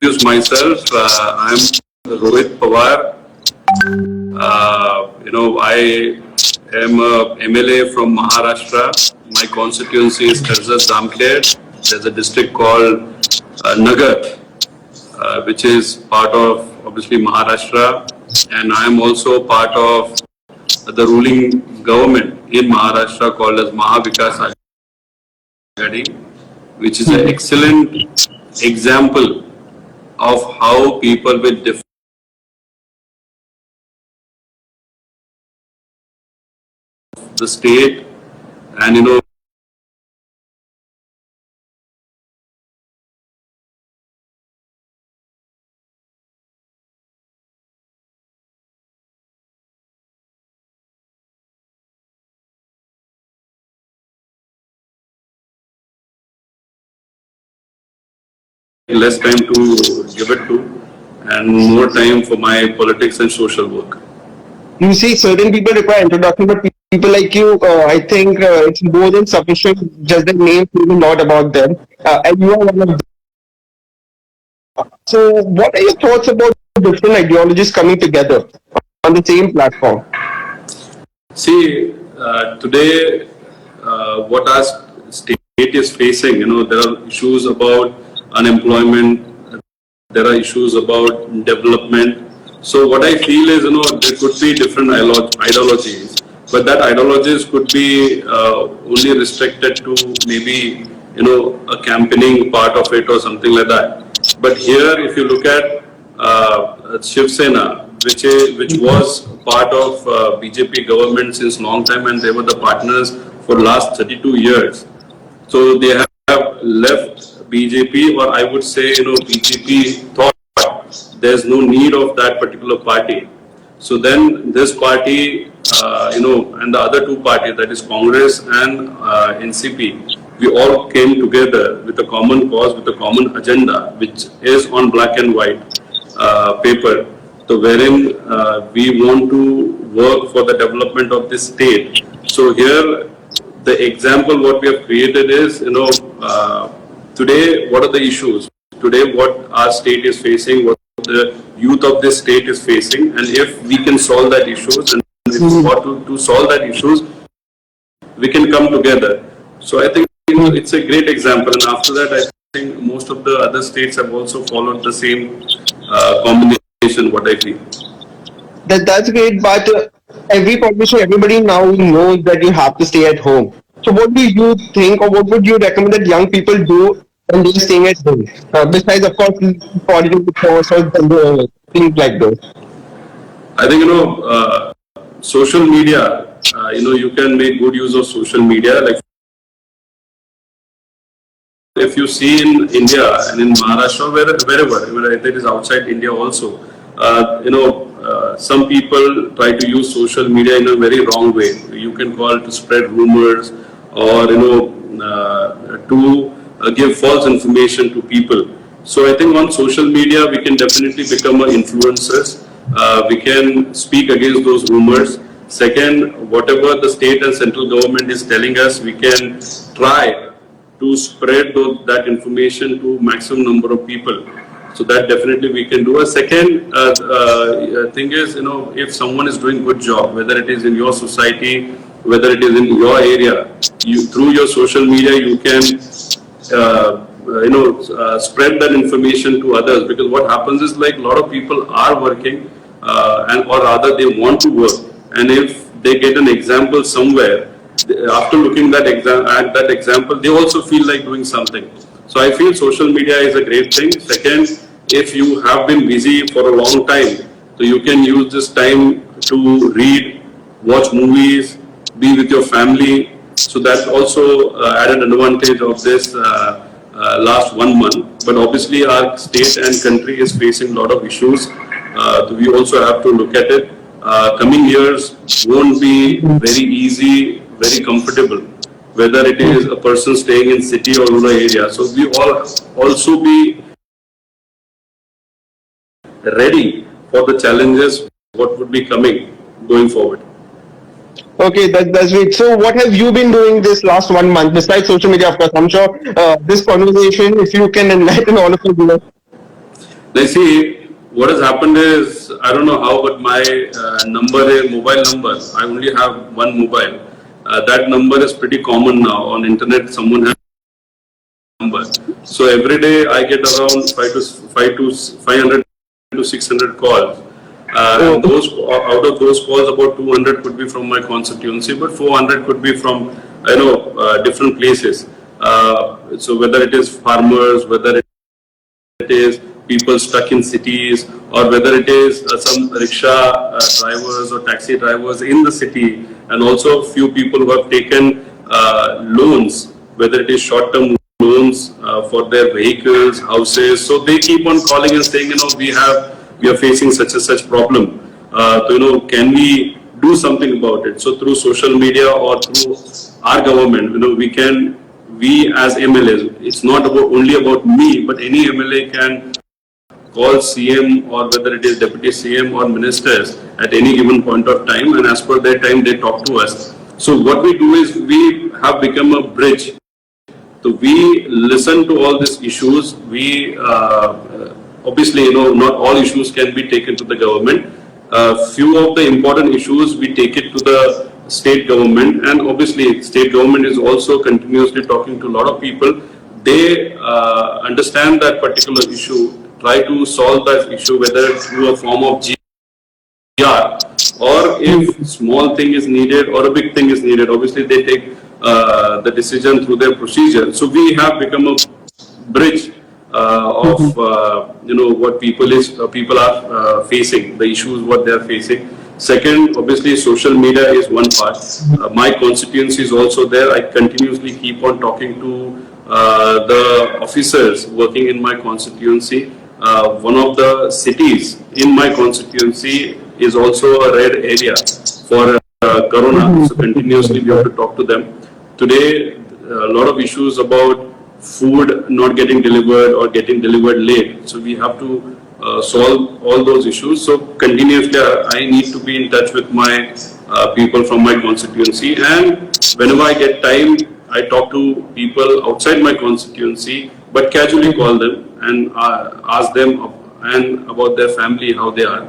introduce myself. I'm Rohit Pawar. I am a MLA from Maharashtra. My constituency is Karzat Zamkhed. There's a district called Nagar, which is part of obviously Maharashtra, and I am also part of the ruling government in Maharashtra called as Mahavikas Aghadi, which is an excellent example of how people with different the state and less time to give it to and more time for my politics and social work. You see, certain people require introduction, but people like you, I think it's more than sufficient. Just the name tells a lot about them, and you are one of them. So, what are your thoughts about different ideologies coming together on the same platform? See, today, what our state is facing, there are issues about unemployment, there are issues about development. So what I feel is, there could be different ideologies, but that ideologies could be only restricted to maybe, a campaigning part of it or something like that. But here, if you look at Shiv Sena, which was part of BJP government since long time, and they were the partners for last 32 years. So they have left BJP, or I would say, BJP thought there's no need of that particular party. So then this party, and the other two parties, that is Congress and NCP, we all came together with a common cause, with a common agenda, which is on black and white paper. So wherein we want to work for the development of this state. So here, the example what we have created is, today, what are the issues? Today, what our state is facing, what the youth of this state is facing, and if we can solve that issues, and if we want to solve that issues, we can come together. So I think it's a great example, and after that, I think most of the other states have also followed the same combination, what I feel. That's great, but every politician, everybody now knows that you have to stay at home. So what do you think, or what would you recommend that young people do when they're staying at home? Besides, of course, political course or things like those. I think, social media, you can make good use of social media. Like, if you see in India and in Maharashtra, wherever it is outside India also, some people try to use social media in a very wrong way. You can call it to spread rumors or, to give false information to people. So I think on social media, we can definitely become influencers. We can speak against those rumors. Second, whatever the state and central government is telling us, we can try to spread that information to maximum number of people. So that definitely we can do. A second thing is, if someone is doing good job, whether it is in your society, whether it is in your area, through your social media, you can, spread that information to others. Because what happens is, like, a lot of people are working, or rather they want to work. And if they get an example somewhere, after looking at that example, they also feel like doing something. So I feel social media is a great thing. Second, if you have been busy for a long time, so you can use this time to read, watch movies, be with your family. So that's also added advantage of this last 1 month. But obviously our state and country is facing a lot of issues. So we also have to look at it. Coming years won't be very easy, very comfortable, whether it is a person staying in city or rural area. So we all also be ready for the challenges, what would be coming going forward. Okay, that's great. So what have you been doing this last 1 month besides social media? Of course, I'm sure this conversation, if you can enlighten all of us. Now see, what has happened is, I don't know how, but my mobile number, I only have one mobile. That number is pretty common now. On internet, someone has number. So every day I get around 500 to 600 calls. And those out of those calls, about 200 could be from my constituency, but 400 could be from different places. So whether it is farmers, whether it is people stuck in cities, or whether it is some rickshaw drivers or taxi drivers in the city, and also few people who have taken loans, whether it is short-term loans for their vehicles, houses. So they keep on calling and saying, we are facing such and such problem. So, can we do something about it? So through social media or through our government, we as MLAs, it's not only about me, but any MLA can call CM, or whether it is Deputy CM or ministers at any given point of time, and as per their time they talk to us. So what we do is we have become a bridge. So we listen to all these issues. We obviously, not all issues can be taken to the government. Few of the important issues we take it to the state government, and obviously state government is also continuously talking to a lot of people. They understand that particular issue, try to solve that issue, whether through a form of GR, or if small thing is needed or a big thing is needed. Obviously they take the decision through their procedure. So we have become a bridge of what people are facing, the issues what they are facing. Second, obviously social media is one part. My constituency is also there. I continuously keep on talking to the officers working in my constituency. One of the cities in my constituency is also a red area for corona. So continuously we have to talk to them. Today, a lot of issues about food not getting delivered or getting delivered late. So we have to solve all those issues. So continuously I need to be in touch with my people from my constituency, and whenever I get time, I talk to people outside my constituency, but casually call them and ask them and about their family, how they are.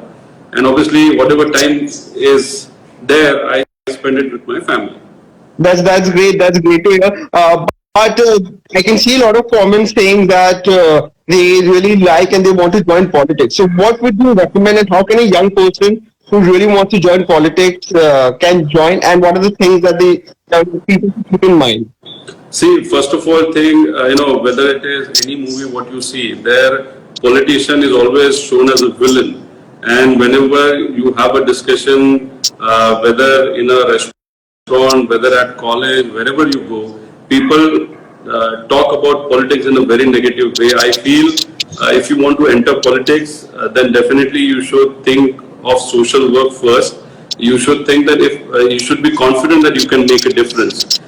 And obviously whatever time is there, I spend it with my family. That's great. That's great to hear. But I can see a lot of comments saying that they really like and they want to join politics. So, what would you recommend, and how can a young person who really wants to join politics can join? And what are the things that the young people should keep in mind? See, first of all, whether it is any movie what you see, their politician is always shown as a villain. And whenever you have a discussion, whether in a restaurant, whether at college, wherever you go, people talk about politics in a very negative way. I feel if you want to enter politics, then definitely you should think of social work first. You should think that you should be confident that you can make a difference.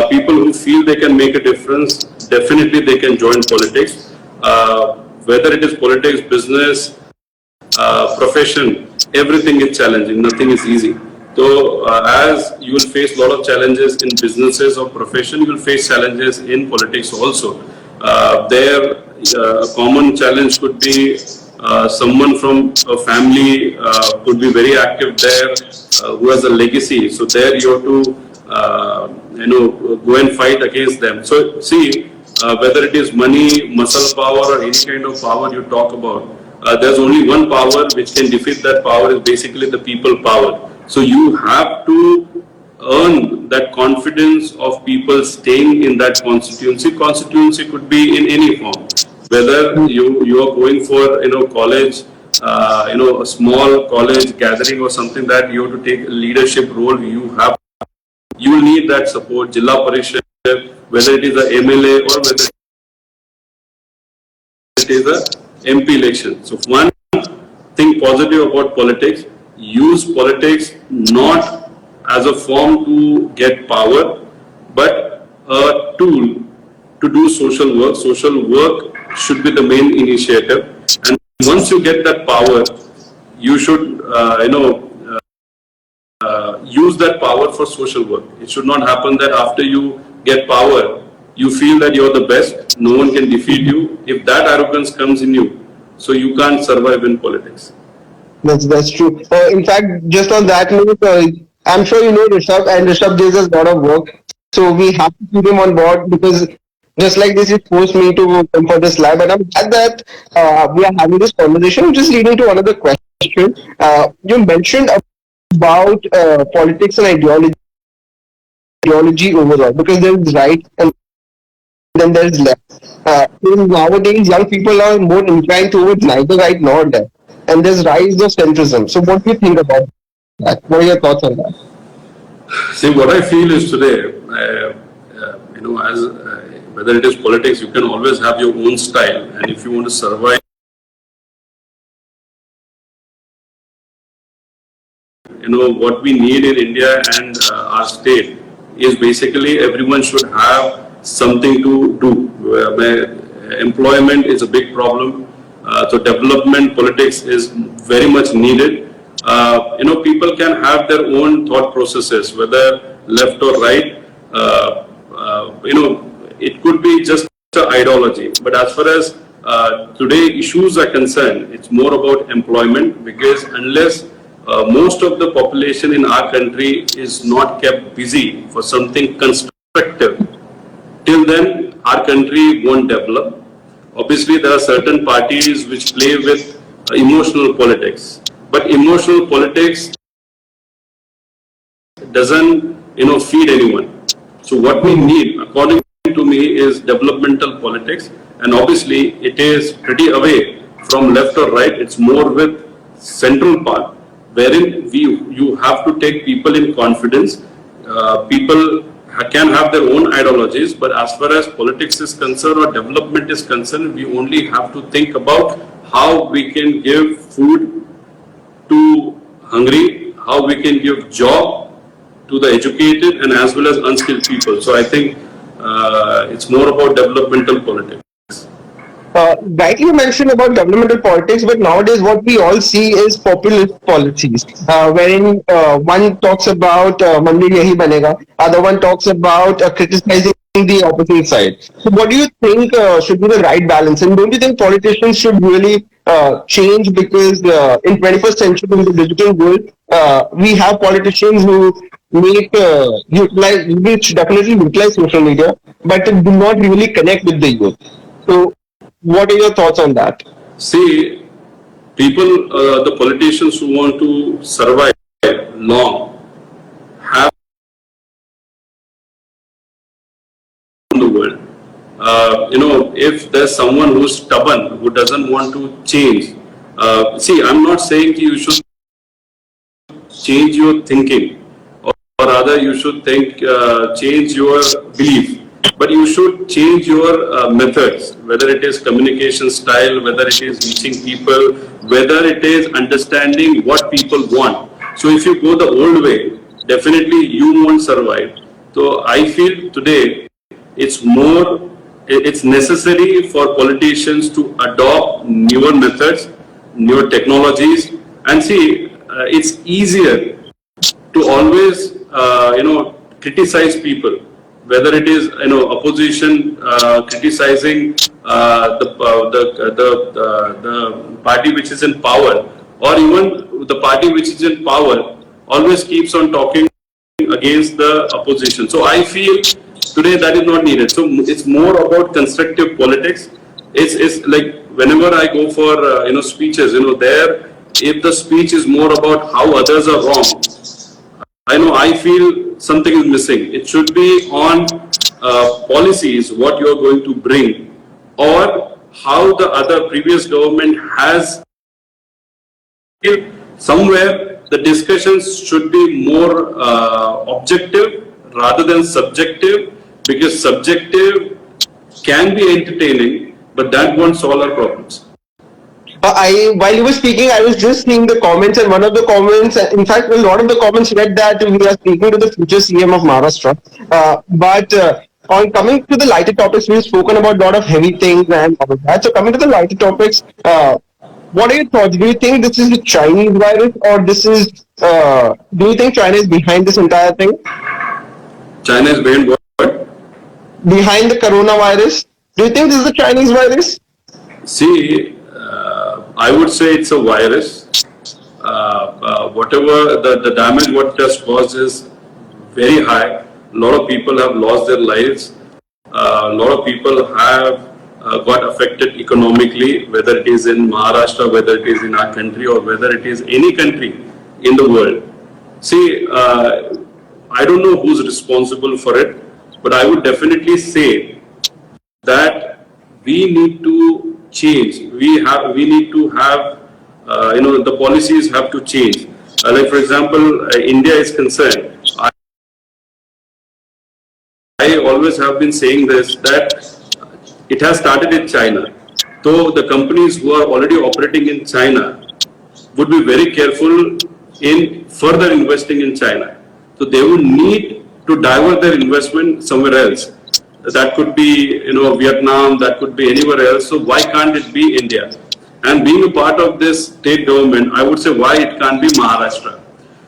People who feel they can make a difference, definitely they can join politics. Whether it is politics, business, profession, everything is challenging, nothing is easy. So as you will face a lot of challenges in businesses or profession, you will face challenges in politics also. A common challenge could be someone from a family could be very active there, who has a legacy. So there you have to go and fight against them. So see, whether it is money, muscle power, or any kind of power you talk about, there's only one power which can defeat that power, is basically the people power. So you have to earn that confidence of people staying in that constituency. Constituency could be in any form. Whether you are going for college, a small college gathering or something, that you have to take a leadership role. You will need that support. Jilla Parishad, whether it is a MLA or whether it is a MP election. So one thing positive about politics: use politics not as a form to get power, but a tool to do social work. Social work should be the main initiative, and once you get that power, you should use that power for social work. It should not happen that after you get power, you feel that you're the best, no one can defeat you. If that arrogance comes in you, So you can't survive in politics. That's true. In fact, just on that note, I'm sure you know Rishabh, and Rishabh does a lot of work. So we have to keep him on board because just like this, he forced me to come for this live, and I'm glad that we are having this conversation, which is leading to another question. You mentioned about politics and ideology overall, because there is right and then there is left. Nowadays, young people are more inclined towards neither right nor left, and there's rise of centrism. So, what do you think about that? What are your thoughts on that? See, what I feel is today, as whether it is politics, you can always have your own style, and if you want to survive, what we need in India and our state is basically everyone should have something to do. Employment is a big problem. So development politics is very much needed. People can have their own thought processes, whether left or right. It could be just an ideology. But as far as today issues are concerned, it's more about employment, because unless most of the population in our country is not kept busy for something constructive, till then our country won't develop. Obviously, there are certain parties which play with emotional politics, but emotional politics doesn't feed anyone. So what we need, according to me, is developmental politics, and obviously it is pretty away from left or right. It's more with central part, wherein you have to take people in confidence. People can have their own ideologies, but as far as politics is concerned or development is concerned, we only have to think about how we can give food to hungry, how we can give job to the educated and as well as unskilled people. So I think it's more about developmental politics. Rightly you mentioned about governmental politics, but nowadays what we all see is populist policies, wherein one talks about mandir yahi banega, other one talks about criticizing the opposite side. So, what do you think should be the right balance? And don't you think politicians should really change, because in 21st century in the digital world, we have politicians who make utilize, which definitely utilize social media, but do not really connect with the youth. So, what are your thoughts on that? See, people, the politicians who want to survive long have in the world. If there's someone who's stubborn, who doesn't want to change, see, I'm not saying you should change your thinking, or rather you should change your belief. But you should change your methods, whether it is communication style, whether it is reaching people, whether it is understanding what people want. So if you go the old way, definitely you won't survive. So I feel today it's necessary for politicians to adopt newer methods, newer technologies, and see, it's easier to always, criticize people, whether it is opposition criticizing the party which is in power, or even the party which is in power always keeps on talking against the opposition. So I feel today that is not needed. So it's more about constructive politics. It's like whenever I go for speeches, there, if the speech is more about how others are wrong, I feel something is missing. It should be on policies, what you are going to bring, or how the other previous government has. Somewhere the discussions should be more objective rather than subjective, because subjective can be entertaining, but that won't solve our problems. While you were speaking, I was just seeing the comments, and one of the comments, in fact, a lot of the comments read that we are speaking to the future CM of Maharashtra. But on coming to the lighter topics, we've spoken about a lot of heavy things and all of that. So coming to the lighter topics, what are your thoughts? Do you think this is the Chinese virus, or this is? Do you think China is behind this entire thing? China is behind what? Behind the coronavirus? Do you think this is the Chinese virus? See, I would say it's a virus. Whatever the damage what it has caused is very high. A lot of people have lost their lives. A lot of people have got affected economically, whether it is in Maharashtra, whether it is in our country, or whether it is any country in the world. See, I don't know who's responsible for it, but I would definitely say that we need to change. We need to have, the policies have to change. Like for example, India is concerned. I always have been saying this, that it has started in China. So the companies who are already operating in China would be very careful in further investing in China. So they would need to divert their investment somewhere else. That could be, Vietnam, that could be anywhere else. So why can't it be India? And being a part of this state government, I would say why it can't be Maharashtra.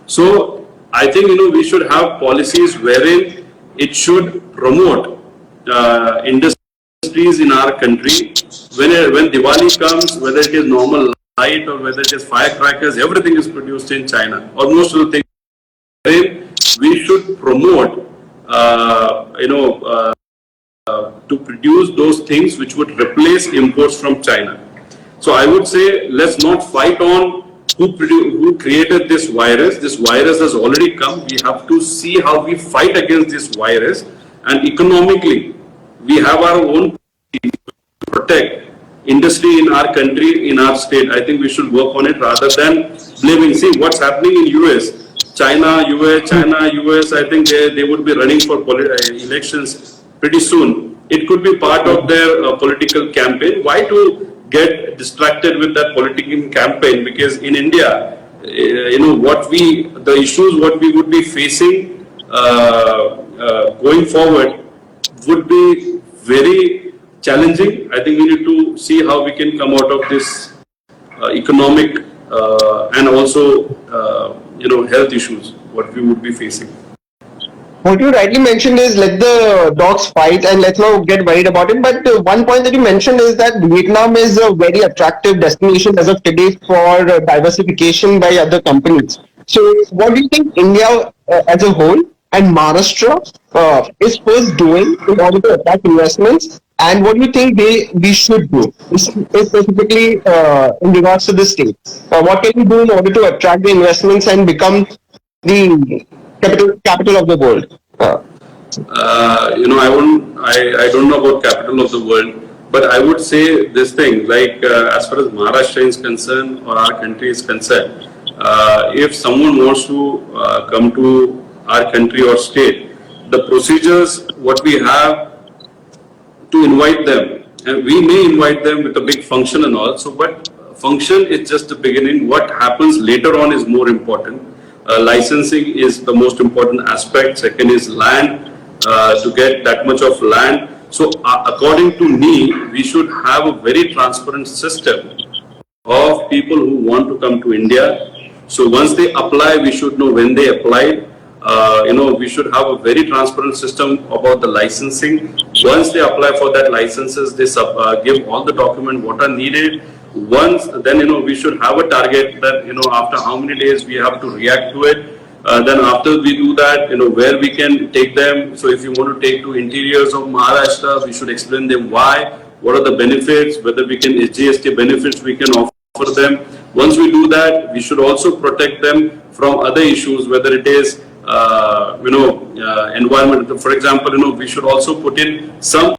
So I think, we should have policies wherein it should promote industries in our country. When Diwali comes, whether it is normal light or whether it is firecrackers, everything is produced in China. Almost all the things wherein we should promote, to produce those things which would replace imports from China. So I would say let's not fight on who created this virus. This virus has already come. We have to see how we fight against this virus, and economically we have our own to protect industry in our country, in our state. I think we should work on it rather than blaming. See what's happening in US. China, US, I think they would be running for elections pretty soon. It could be part of their political campaign. Why to get distracted with that political campaign? Because in India, the issues what we would be facing going forward would be very challenging. I think we need to see how we can come out of this economic and also health issues what we would be facing. What you rightly mentioned is let the dogs fight and let's not get worried about it. But one point that you mentioned is that Vietnam is a very attractive destination as of today for diversification by other companies. So, what do you think India as a whole and Maharashtra is first doing in order to attract investments? And what do you think we should do, specifically in regards to the state? What can we do in order to attract the investments and become the capital of the world? I don't know about capital of the world, but I would say this thing, like as far as Maharashtra is concerned or our country is concerned, if someone wants to come to our country or state, the procedures what we have to invite them, and we may invite them with a big function and all. So, but function is just the beginning. What happens later on is more important. Licensing is the most important aspect. Second is land, to get that much of land. So according to me, we should have a very transparent system of people who want to come to India. So once they apply, we should know when they applied. We should have a very transparent system about the licensing. Once they apply for that licenses, they give all the documents what are needed. Once then we should have a target that after how many days we have to react to it. Then after we do that, where we can take them. So if you want to take to interiors of Maharashtra, we should explain them why, what are the benefits, whether we can SGST benefits we can offer them. Once we do that, we should also protect them from other issues, whether it is environment. For example, we should also put in some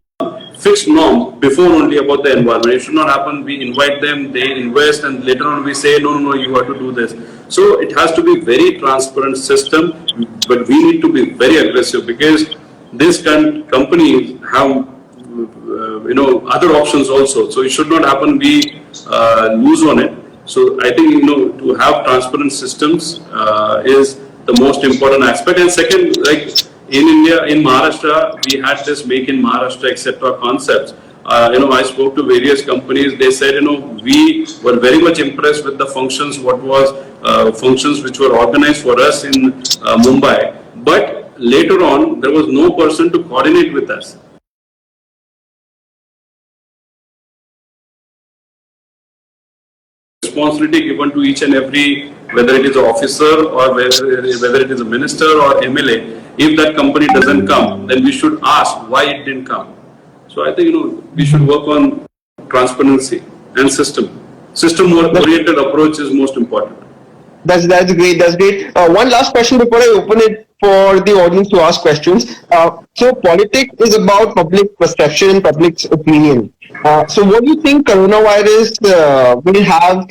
fixed norm before only about the environment. It should not happen, we invite them, they invest, and later on we say, no, you have to do this. So it has to be very transparent system, but we need to be very aggressive because these companies have, other options also. So it should not happen, we lose on it. So I think, to have transparent systems is the most important aspect. And second, like in India, in Maharashtra, we had this Make in Maharashtra, etc. concepts. I spoke to various companies. They said, we were very much impressed with the functions, functions which were organized for us in Mumbai. But later on, there was no person to coordinate with us. responsibility given to each and every, whether it is an officer or whether it is a minister or MLA. If that company doesn't come, then we should ask why it didn't come. So I think we should work on transparency and system. System-oriented approach is most important. That's great. That's great. One last question before I open it for the audience to ask questions. So politics is about public perception and public's opinion. So what do you think coronavirus will have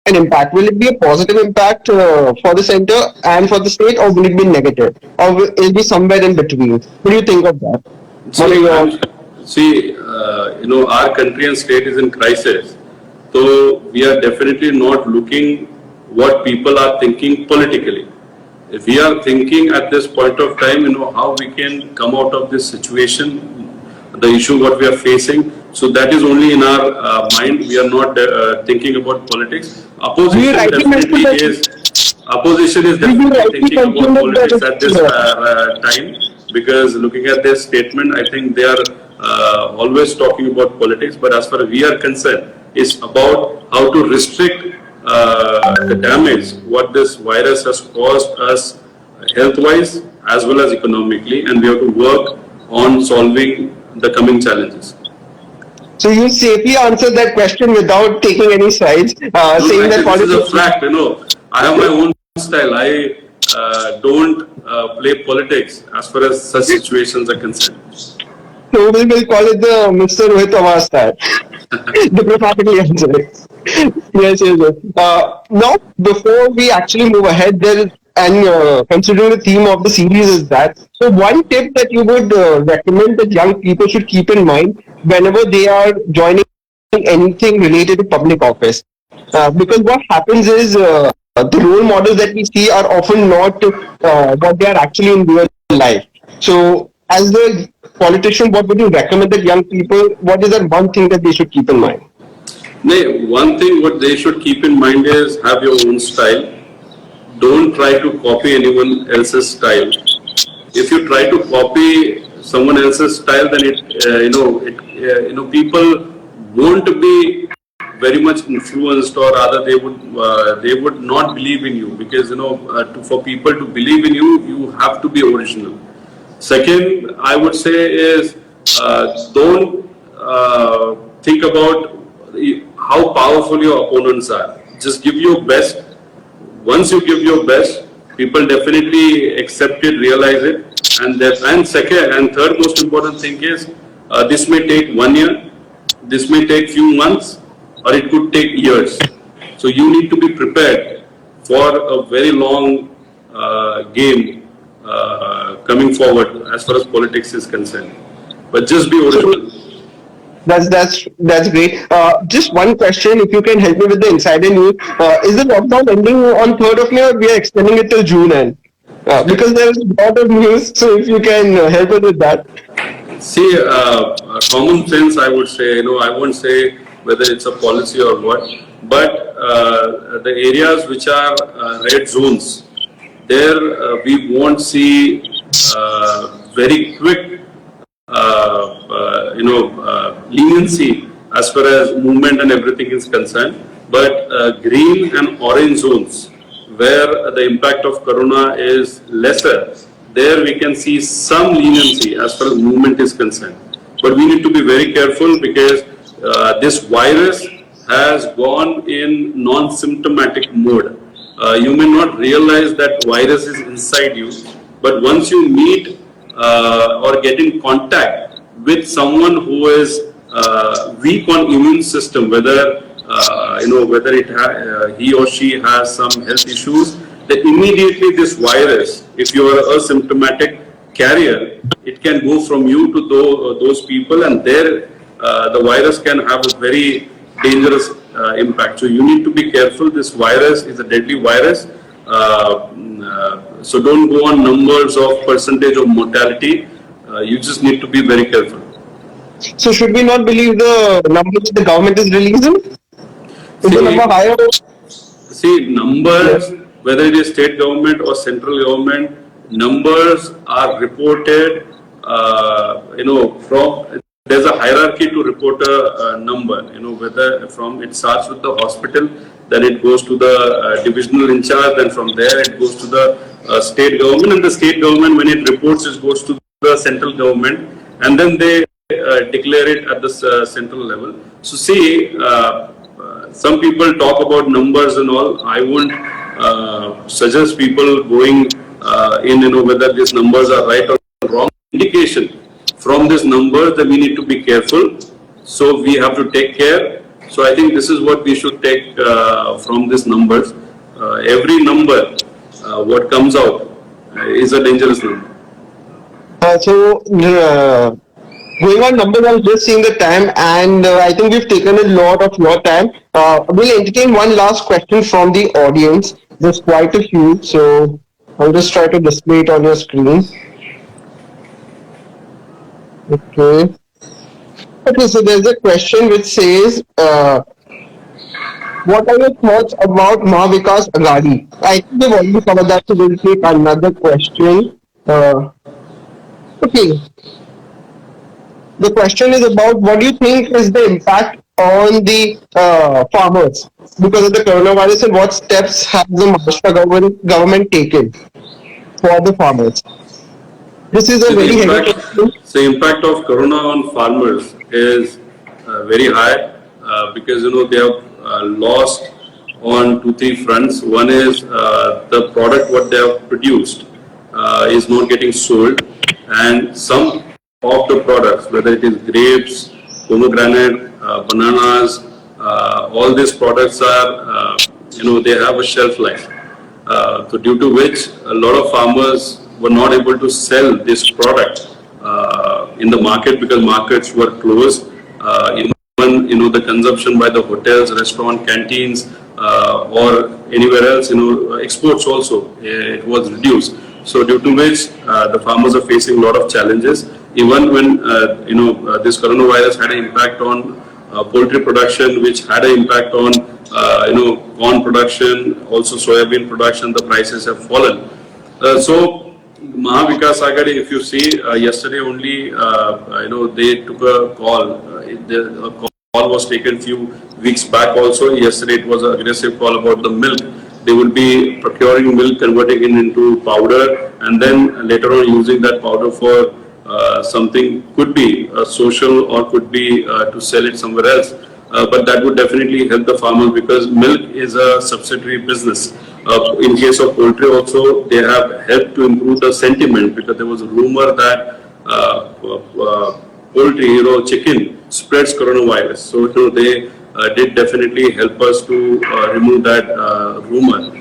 an impact? Will it be a positive impact for the center and for the state, or will it be negative, or will it be somewhere in between? What do you think of that? Our country and state is in crisis. So we are definitely not looking what people are thinking politically. If we are thinking at this point of time, how we can come out of this situation, the issue what we are facing. So that is only in our mind. We are not thinking about politics. Opposition is definitely thinking about politics at this time, because looking at their statement, I think they are always talking about politics. But as far as we are concerned, it's about how to restrict the damage what this virus has caused us health-wise as well as economically, and we have to work on solving the coming challenges. So you safely answered that question without taking any sides, saying that politics is a fact. I have my own style. I don't play politics as far as such situations are concerned. So we will call it the Mr. Rohit Pawar style. Diplomatically answered. Yes. Now, before we actually move ahead, considering the theme of the series is that, so one tip that you would recommend that young people should keep in mind whenever they are joining anything related to public office, because what happens is the role models that we see are often not what they are actually in real life. So, as the politician, what would you recommend that young people? What is that one thing that they should keep in mind? One thing what they should keep in mind is have your own style. Don't try to copy anyone else's style. If you try to copy someone else's style, then people won't be very much influenced, or rather they would not believe in you, because for people to believe in you, you have to be original. Second, I would say is don't think about how powerful your opponents are. Just give your best. Once you give your best, people definitely accept it, realize it. And second and third most important thing is this may take 1 year, this may take few months, or it could take years. So you need to be prepared for a very long game coming forward as far as politics is concerned. But just be original. That's great. Just one question, if you can help me with the insider news. Is the lockdown ending on 3rd of May, or we are extending it till June end? Because there is a lot of news, so if you can help us with that. See, common sense, I would say, I won't say whether it's a policy or what, but the areas which are red zones, there we won't see very quick leniency as far as movement and everything is concerned, but green and orange zones where the impact of corona is lesser, there we can see some leniency as far as movement is concerned. But we need to be very careful, because this virus has gone in non-symptomatic mode. You may not realize that virus is inside you, but once you meet or get in contact with someone who is weak on immune system, whether he or she has some health issues, then immediately this virus, if you are a symptomatic carrier, it can go from you to those people, and there the virus can have a very dangerous impact. So you need to be careful. This virus is a deadly virus. So don't go on numbers of percentage of mortality. You just need to be very careful. So should we not believe the numbers that the government is releasing? Is the number higher? See, numbers, whether it is state government or central government, numbers are reported, from there's a hierarchy to report a number. Whether from it starts with the hospital, then it goes to the divisional in charge, then from there it goes to the state government, and the state government, when it reports, it goes to the central government, and then they declare it at the central level. So see, some people talk about numbers and all. I won't suggest people going in, whether these numbers are right or wrong. Indication from these numbers that we need to be careful. So we have to take care. So I think this is what we should take from these numbers. Every number, what comes out, is a dangerous number. Going on numbers, I was just seeing the time, and I think we've taken a lot of your time. We'll entertain one last question from the audience. There's quite a few, so I'll just try to display it on your screen. Okay. Okay, so there's a question which says, what are your thoughts about Mahavikas Aghadi? I think we've already covered that, so we'll take another question. Okay. The question is about what do you think is the impact on the farmers because of the coronavirus, and what steps has the Maharashtra government taken for the farmers? This is a very heavy question. The impact of corona on farmers is very high because they have lost on 2-3 fronts. One is the product what they have produced is not getting sold, and some of the products, whether it is grapes, pomegranate, bananas, all these products are, they have a shelf life. So due to which a lot of farmers were not able to sell this product in the market because markets were closed. Even, the consumption by the hotels, restaurant, canteens, or anywhere else, exports also, it was reduced. So due to which the farmers are facing a lot of challenges. Even when this coronavirus had an impact on poultry production, which had an impact on corn production, also soybean production, the prices have fallen. So Mahavikas Aghadi, if you see, yesterday only, they took a call. A call was taken few weeks back also. Yesterday it was an aggressive call about the milk. They will be procuring milk, converting it into powder, and then later on using that powder for something, could be social or could be to sell it somewhere else. But that would definitely help the farmers because milk is a subsidiary business. In case of poultry also, they have helped to improve the sentiment because there was a rumor that poultry, chicken spreads coronavirus. So they did definitely help us to remove that rumor.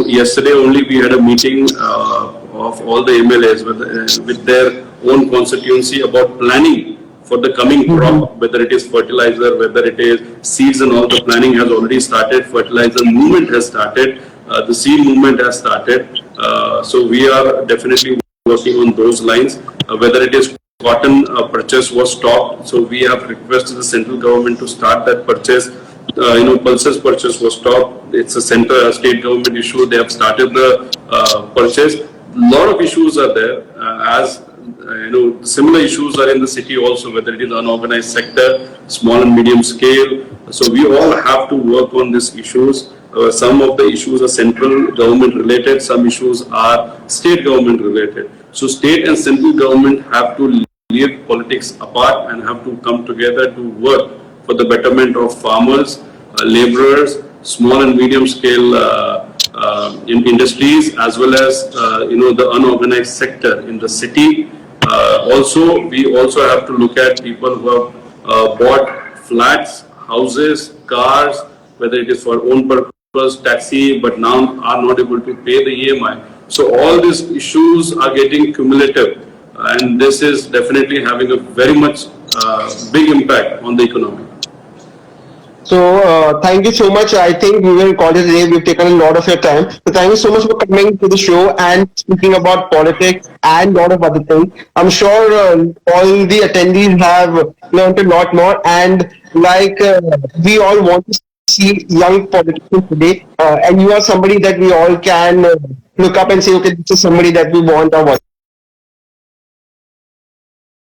Yesterday only we had a meeting of all the MLAs with their own constituency about planning for the coming crop, whether it is fertilizer, whether it is seeds, and all the planning has already started. Fertilizer movement has started. The seed movement has started. So we are definitely working on those lines. Whether it is cotton purchase was stopped, so we have requested the central government to start that purchase. Pulses purchase was stopped. It's a state government issue. They have started the purchase. A lot of issues are there. Similar issues are in the city also, whether it is unorganized sector, small and medium scale. So we all have to work on these issues. Some of the issues are central government related. Some issues are state government related. So state and central government have to leave politics apart and have to come together to work for the betterment of farmers, laborers, small and medium scale in industries, as well as the unorganized sector in the city. We also have to look at people who have bought flats, houses, cars, whether it is for own purpose, taxi, but now are not able to pay the EMI. So all these issues are getting cumulative, and this is definitely having a very much big impact on the economy. So thank you so much. I think we will call it a day. We've taken a lot of your time. So thank you so much for coming to the show and speaking about politics and a lot of other things. I'm sure all the attendees have learned a lot more. And like we all want to see young politicians today, and you are somebody that we all can look up and say, okay, this is somebody that we want or what.